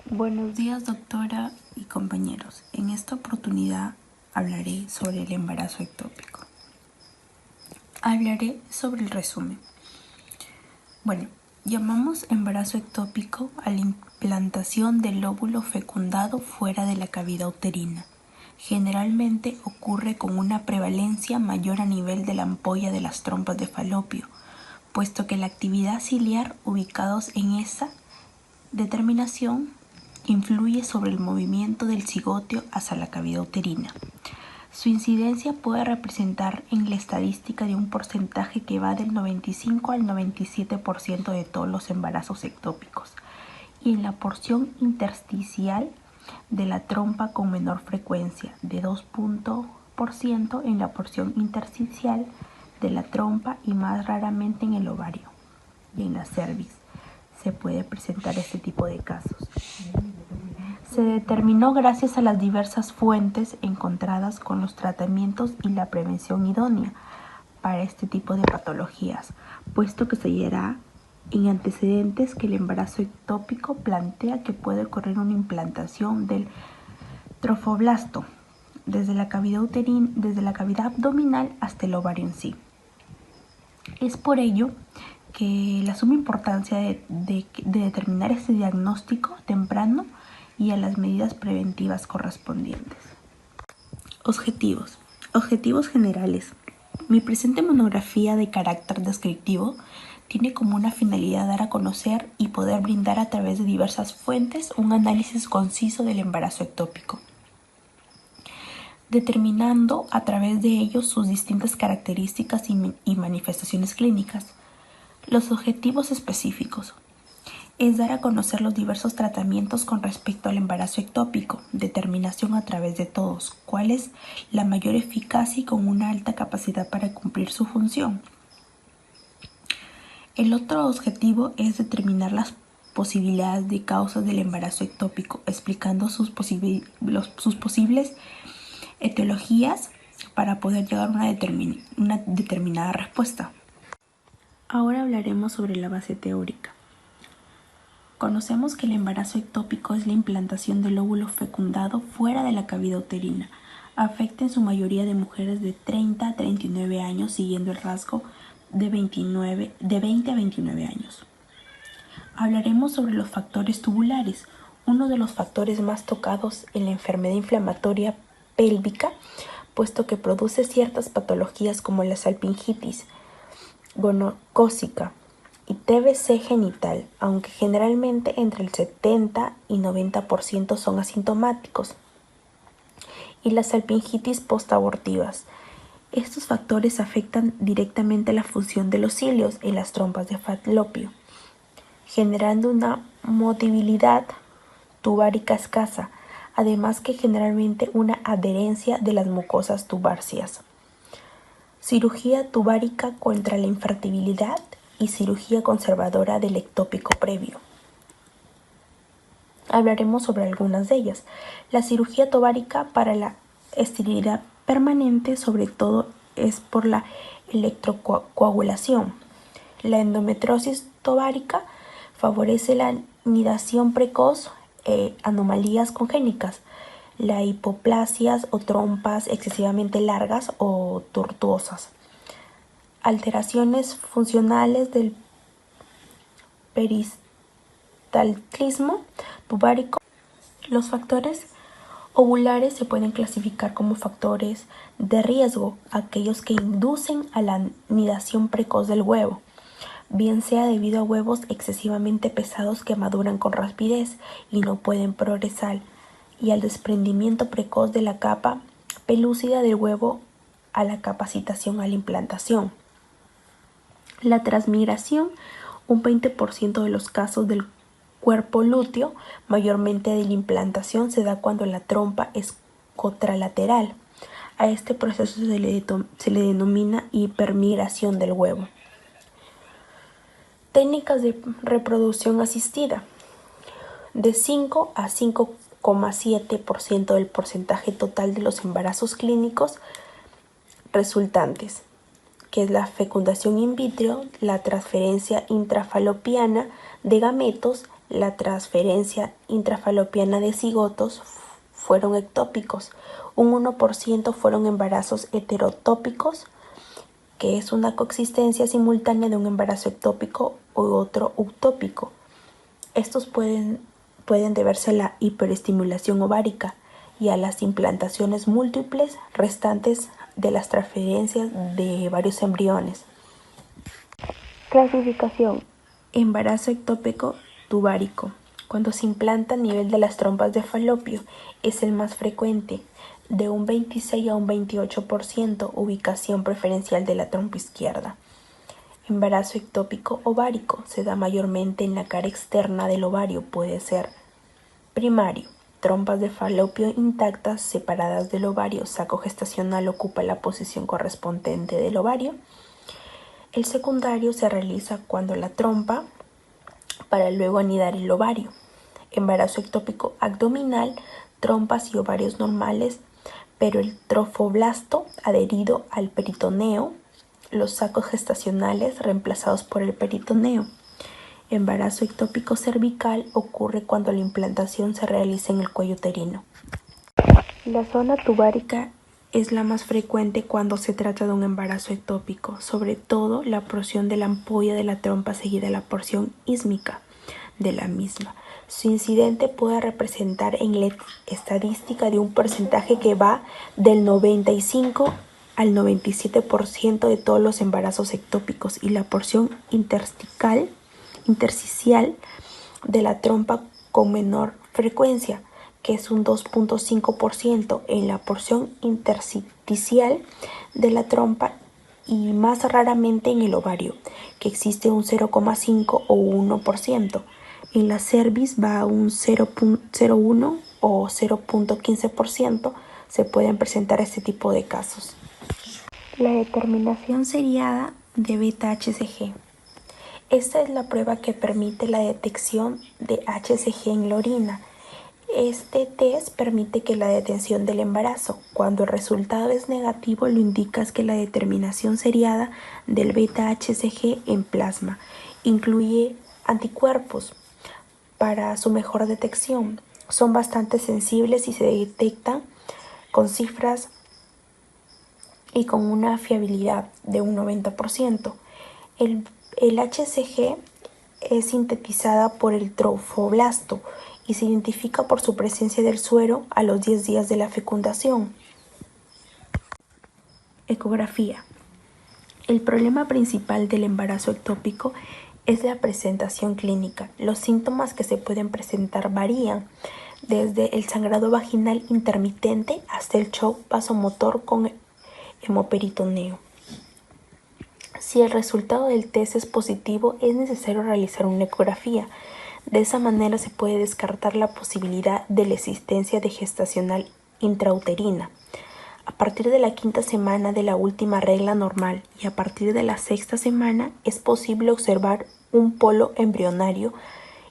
Buenos días, doctora y compañeros. En esta oportunidad hablaré sobre el embarazo ectópico. Hablaré sobre el resumen. Llamamos embarazo ectópico a la implantación del óvulo fecundado fuera de la cavidad uterina. Generalmente ocurre con una prevalencia mayor a nivel de la ampolla de las trompas de falopio, puesto que la actividad ciliar ubicados en esa determinación influye sobre el movimiento del cigotio hacia la cavidad uterina. Su incidencia puede representar en la estadística de un porcentaje que va del 95 al 97% de todos los embarazos ectópicos y en la porción intersticial de la trompa con menor frecuencia, de 2% en la porción intersticial de la trompa y más raramente en el ovario y en la cervix. Se puede presentar este tipo de casos. Se determinó gracias a las diversas fuentes encontradas con los tratamientos y la prevención idónea para este tipo de patologías, puesto que se hallará en antecedentes que el embarazo ectópico plantea que puede ocurrir una implantación del trofoblasto desde la cavidad abdominal hasta el ovario en sí. Es por ello que la suma importancia de determinar este diagnóstico temprano y a las medidas preventivas correspondientes. Objetivos generales. Mi presente monografía de carácter descriptivo tiene como una finalidad dar a conocer y poder brindar a través de diversas fuentes un análisis conciso del embarazo ectópico, determinando a través de ellos sus distintas características y manifestaciones clínicas. Los objetivos específicos es dar a conocer los diversos tratamientos con respecto al embarazo ectópico, determinación a través de todos, cuál es la mayor eficacia y con una alta capacidad para cumplir su función. El otro objetivo es determinar las posibilidades de causas del embarazo ectópico, explicando sus posibles etiologías para poder llegar a una determinada respuesta. Ahora hablaremos sobre la base teórica. Conocemos que el embarazo ectópico es la implantación del óvulo fecundado fuera de la cavidad uterina. Afecta en su mayoría de mujeres de 30 a 39 años, siguiendo el rasgo de 20 a 29 años. Hablaremos sobre los factores tubulares, uno de los factores más tocados en la enfermedad inflamatoria pélvica, puesto que produce ciertas patologías como la salpingitis gonocócica y TBC genital, aunque generalmente entre el 70 y 90% son asintomáticos, y las salpingitis postabortivas. Estos factores afectan directamente la función de los cilios en las trompas de falopio, generando una motilidad tubárica escasa, además que generalmente una adherencia de las mucosas tubáceas. Cirugía tubárica contra la infertilidad y cirugía conservadora del ectópico previo. Hablaremos sobre algunas de ellas. La cirugía tubárica para la esterilidad permanente, sobre todo, es por la electrocoagulación. La endometriosis tubárica favorece la nidación precoz anomalías congénitas, la hipoplasias o trompas excesivamente largas o tortuosas, alteraciones funcionales del peristaltismo tubárico. Los factores ovulares se pueden clasificar como factores de riesgo, aquellos que inducen a la nidación precoz del huevo, bien sea debido a huevos excesivamente pesados que maduran con rapidez y no pueden progresar, y al desprendimiento precoz de la capa pelúcida del huevo a la capacitación a la implantación. La transmigración, un 20% de los casos del cuerpo lúteo, mayormente de la implantación, se da cuando la trompa es contralateral. A este proceso se le denomina hipermigración del huevo. Técnicas de reproducción asistida. De 5 a 5,7% del porcentaje total de los embarazos clínicos resultantes, que es la fecundación in vitro, la transferencia intrafalopiana de gametos, la transferencia intrafalopiana de cigotos fueron ectópicos. Un 1% fueron embarazos heterotópicos, que es una coexistencia simultánea de un embarazo ectópico u otro utópico. Estos pueden deberse a la hiperestimulación ovárica y a las implantaciones múltiples restantes de las transferencias de varios embriones. Clasificación: embarazo ectópico tubárico. Cuando se implanta a nivel de las trompas de falopio, es el más frecuente, de un 26 a un 28%, ubicación preferencial de la trompa izquierda. Embarazo ectópico ovárico se da mayormente en la cara externa del ovario, puede ser primario, trompas de falopio intactas separadas del ovario, saco gestacional ocupa la posición correspondiente del ovario. El secundario se realiza cuando la trompa para luego anidar el ovario. Embarazo ectópico abdominal, trompas y ovarios normales, pero el trofoblasto adherido al peritoneo, los sacos gestacionales reemplazados por el peritoneo. Embarazo ectópico cervical ocurre cuando la implantación se realiza en el cuello uterino. La zona tubárica es la más frecuente cuando se trata de un embarazo ectópico, sobre todo la porción de la ampolla de la trompa seguida de la porción ísmica de la misma. Su incidente puede representar en la estadística de un porcentaje que va del 95 al 97% de todos los embarazos ectópicos, y la porción intersticial de la trompa con menor frecuencia, que es un 2.5% en la porción intersticial de la trompa, y más raramente en el ovario, que existe un 0,5 o 1%. En la cervix va a un 0.01 o 0.15%. Se pueden presentar este tipo de casos. La determinación seriada de beta-HCG. Esta es la prueba que permite la detección de HCG en la orina. Este test permite que la detención del embarazo. Cuando el resultado es negativo, lo indica que la determinación seriada del beta-HCG en plasma incluye anticuerpos. Para su mejor detección, son bastante sensibles y se detectan con cifras y con una fiabilidad de un 90%. El HCG es sintetizada por el trofoblasto y se identifica por su presencia del suero a los 10 días de la fecundación. Ecografía. El problema principal del embarazo ectópico es la presentación clínica. Los síntomas que se pueden presentar varían desde el sangrado vaginal intermitente hasta el shock vasomotor con hemoperitoneo. Si el resultado del test es positivo, es necesario realizar una ecografía. De esa manera se puede descartar la posibilidad de la existencia de gestacional intrauterina. A partir de la 5ª semana de la última regla normal y a partir de la 6ª semana es posible observar un polo embrionario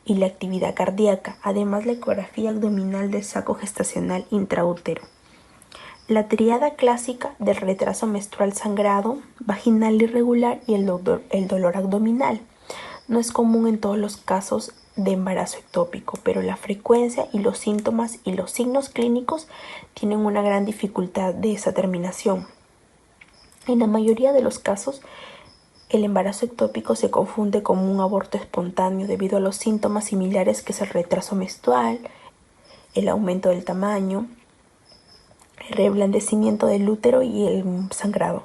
y la actividad cardíaca, además la ecografía abdominal del saco gestacional intraútero. La tríada clásica del retraso menstrual, sangrado vaginal irregular y el dolor abdominal. No es común en todos los casos de embarazo ectópico, pero la frecuencia y los síntomas y los signos clínicos tienen una gran dificultad de esa terminación. En la mayoría de los casos, el embarazo ectópico se confunde con un aborto espontáneo debido a los síntomas similares que es el retraso menstrual, el aumento del tamaño, el reblandecimiento del útero y el sangrado.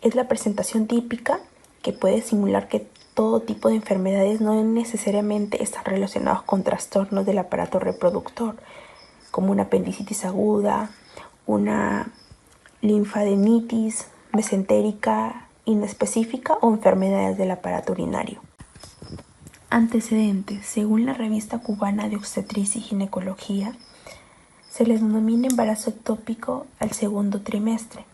Es la presentación típica que puede simular que todo tipo de enfermedades no necesariamente están relacionados con trastornos del aparato reproductor, como una apendicitis aguda, una linfadenitis mesentérica inespecífica o enfermedades del aparato urinario. Antecedentes. Según la Revista Cubana de Obstetricia y Ginecología, se les denomina embarazo ectópico al segundo trimestre,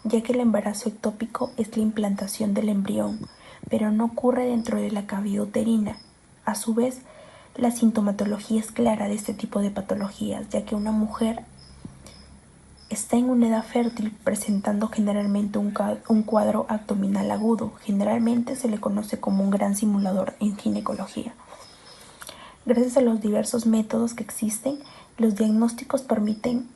ya que el embarazo ectópico es la implantación del embrión, pero no ocurre dentro de la cavidad uterina. A su vez, la sintomatología es clara de este tipo de patologías, ya que una mujer está en una edad fértil presentando generalmente un cuadro abdominal agudo. Generalmente se le conoce como un gran simulador en ginecología. Gracias a los diversos métodos que existen, los diagnósticos permiten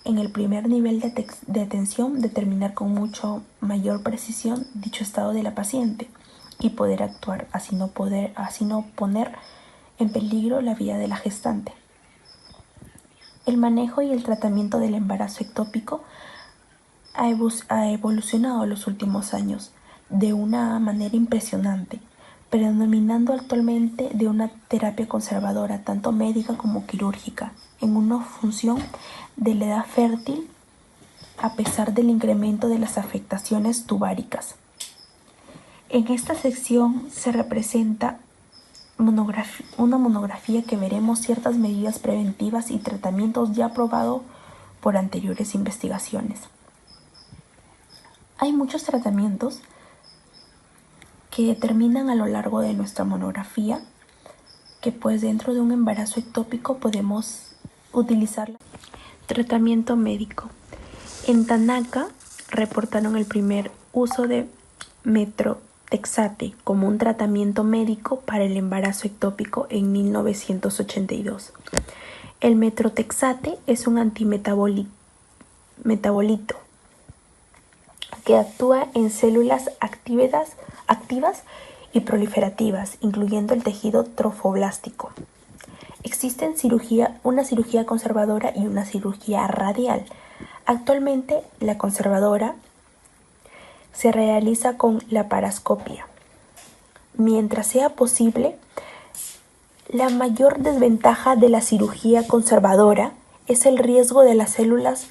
en el primer nivel de atención determinar con mucho mayor precisión dicho estado de la paciente y poder actuar, así no poner en peligro la vida de la gestante. El manejo y el tratamiento del embarazo ectópico ha evolucionado en los últimos años de una manera impresionante, predominando actualmente de una terapia conservadora, tanto médica como quirúrgica, en una función de la edad fértil a pesar del incremento de las afectaciones tubáricas. En esta sección se representa una monografía que veremos ciertas medidas preventivas y tratamientos ya probados por anteriores investigaciones. Hay muchos tratamientos que determinan a lo largo de nuestra monografía que pues dentro de un embarazo ectópico podemos utilizar. Tratamiento médico. En Tanaka reportaron el primer uso de metrotexate como un tratamiento médico para el embarazo ectópico en 1982. El metrotexate es un antimetabolito que actúa en células activas y proliferativas, incluyendo el tejido trofoblástico. Existen una cirugía conservadora y una cirugía radial. Actualmente, la conservadora se realiza con laparoscopia. Mientras sea posible, la mayor desventaja de la cirugía conservadora es el riesgo de las células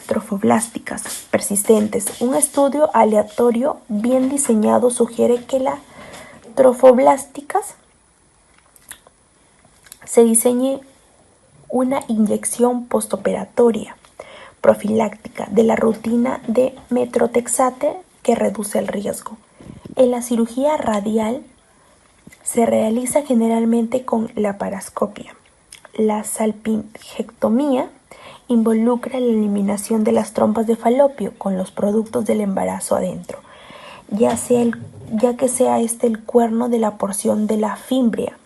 trofoblásticas persistentes. Un estudio aleatorio bien diseñado sugiere que las trofoblásticas se diseñe una inyección postoperatoria profiláctica de la rutina de metrotexate que reduce el riesgo. En la cirugía radial se realiza generalmente con laparoscopia. La salpingectomía involucra la eliminación de las trompas de falopio con los productos del embarazo adentro, ya que sea el cuerno de la porción de la fimbria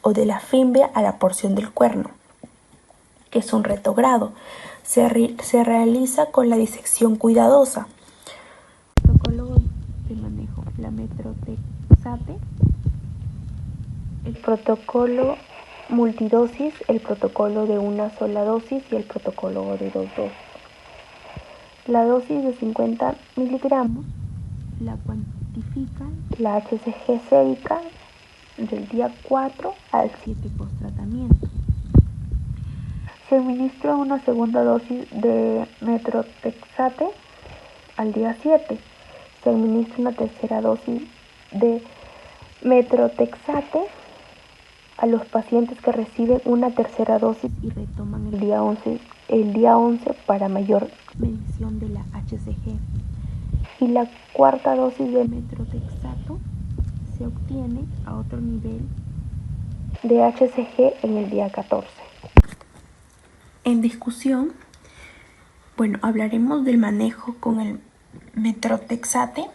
o de la fimbria a la porción del cuerno, que es un retrogrado. Se realiza con la disección cuidadosa. Protocolo de manejo. La metrotexate, el protocolo multidosis, el protocolo de una sola dosis y el protocolo de 2 dosis. La dosis de 50 miligramos la cuantifica la HCG sérica del día 4 al 7 post-tratamiento. Se administra una segunda dosis de metrotexate al día 7. Se administra una tercera dosis de metrotexate a los pacientes que reciben una tercera dosis y retoman el día 11 para mayor medición de la HCG. Y la cuarta dosis de metrotexato se obtiene a otro nivel de HCG en el día 14. En discusión, hablaremos del manejo con el metrotexate.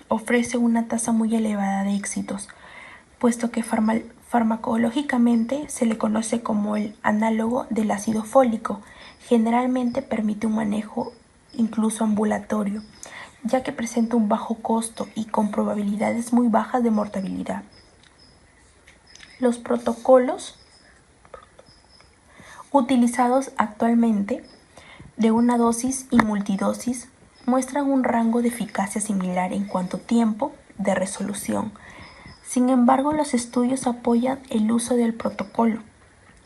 Ofrece una tasa muy elevada de éxitos, puesto que farmacológicamente se le conoce como el análogo del ácido fólico. Generalmente permite un manejo incluso ambulatorio, ya que presenta un bajo costo y con probabilidades muy bajas de mortalidad. Los protocolos utilizados actualmente de una dosis y multidosis muestran un rango de eficacia similar en cuanto a tiempo de resolución. Sin embargo, los estudios apoyan el uso del protocolo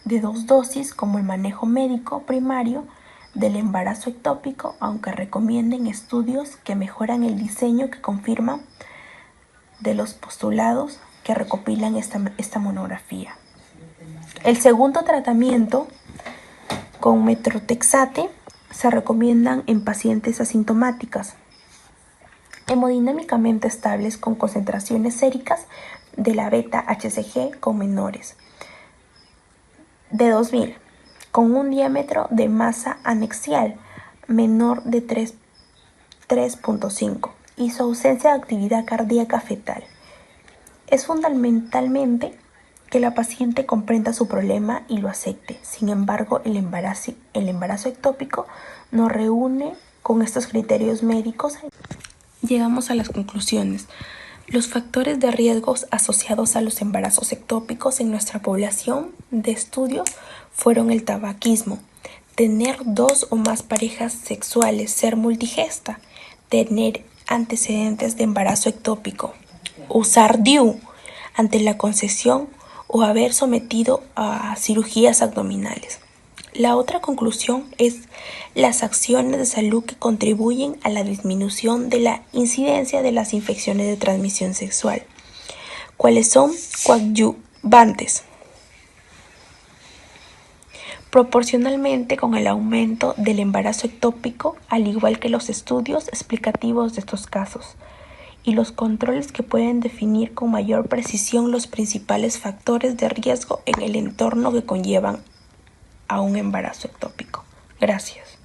de 2 dosis como el manejo médico primario del embarazo ectópico, aunque recomienden estudios que mejoran el diseño que confirman de los postulados que recopilan esta monografía. El segundo tratamiento con metrotexate se recomiendan en pacientes asintomáticas, hemodinámicamente estables con concentraciones séricas de la beta-HCG con menores de 2000, con un diámetro de masa anexial menor de 3.5 y su ausencia de actividad cardíaca fetal. Es fundamentalmente que la paciente comprenda su problema y lo acepte. Sin embargo, el embarazo ectópico no reúne con estos criterios médicos. Llegamos a las conclusiones. Los factores de riesgos asociados a los embarazos ectópicos en nuestra población de estudio fueron el tabaquismo, tener 2 o más parejas sexuales, ser multigesta, tener antecedentes de embarazo ectópico, usar DIU ante la concepción o haber sometido a cirugías abdominales. La otra conclusión es las acciones de salud que contribuyen a la disminución de la incidencia de las infecciones de transmisión sexual. ¿Cuáles son? Coadyuvantes. Proporcionalmente con el aumento del embarazo ectópico, al igual que los estudios explicativos de estos casos y los controles que pueden definir con mayor precisión los principales factores de riesgo en el entorno que conllevan a un embarazo ectópico. Gracias.